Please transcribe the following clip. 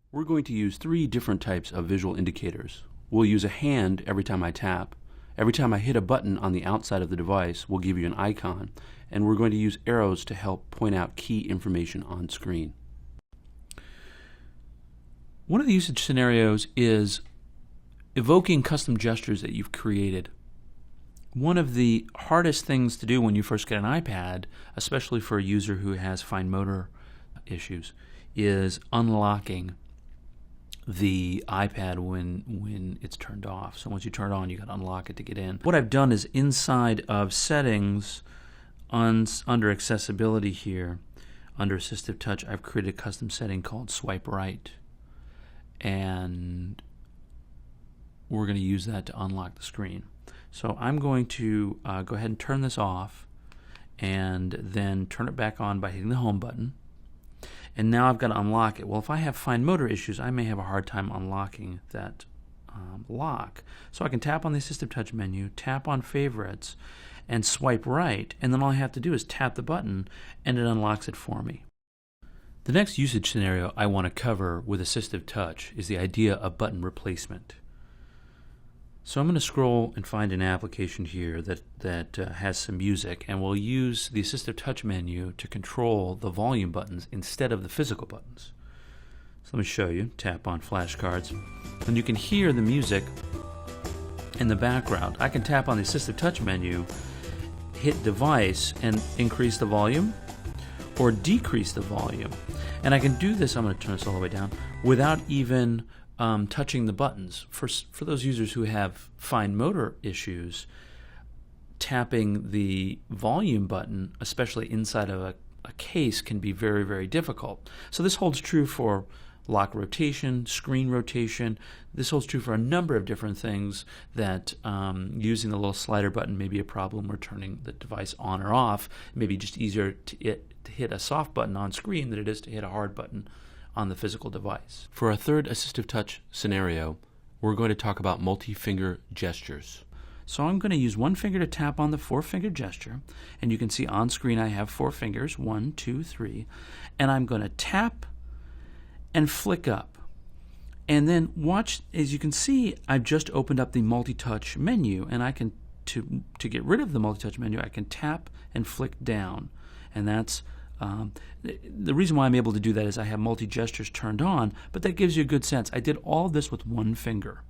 We're going to use three different types of visual indicators. We'll use a hand every time I tap. Every time I hit a button on the outside of the device, we'll give you an icon. And we're going to use arrows to help point out key information on screen. One of the usage scenarios is evoking custom gestures that you've created. One of the hardest things to do when you first get an iPad, especially for a user who has fine motor issues, is unlocking the iPad when it's turned off. So once you turn it on, you got to unlock it to get in. What I've done is inside of settings, under accessibility here, under AssistiveTouch, I've created a custom setting called swipe right. And we're going to use that to unlock the screen. So I'm going to go ahead and turn this off and then turn it back on by hitting the home button. And now I've got to unlock it. Well, if I have fine motor issues, I may have a hard time unlocking that lock. So I can tap on the AssistiveTouch menu, tap on favorites, and swipe right, and then all I have to do is tap the button and it unlocks it for me. The next usage scenario I want to cover with AssistiveTouch is the idea of button replacement. So I'm going to scroll and find an application here that has some music, and we'll use the AssistiveTouch menu to control the volume buttons instead of the physical buttons. So let me show you. Tap on Flashcards, and you can hear the music in the background. I can tap on the AssistiveTouch menu, hit device, and increase the volume or decrease the volume. And I can do this, I'm going to turn this all the way down, without even touching the buttons. For those users who have fine motor issues, tapping the volume button, especially inside of a case, can be very, very difficult. So this holds true for lock rotation, screen rotation. This holds true for a number of different things that using the little slider button may be a problem, or turning the device on or off. It may be just easier to hit a soft button on screen than it is to hit a hard button on the physical device. For our third AssistiveTouch scenario, we're going to talk about multi-finger gestures. So I'm going to use one finger to tap on the four-finger gesture, and you can see on screen I have 4 fingers, 1, 2, 3, and I'm going to tap and flick up. And then watch, as you can see, I've just opened up the multi-touch menu, and I can, to get rid of the multi-touch menu, I can tap and flick down. And that's the reason why I'm able to do that is I have multi-gestures turned on, but that gives you a good sense. I did all this with one finger.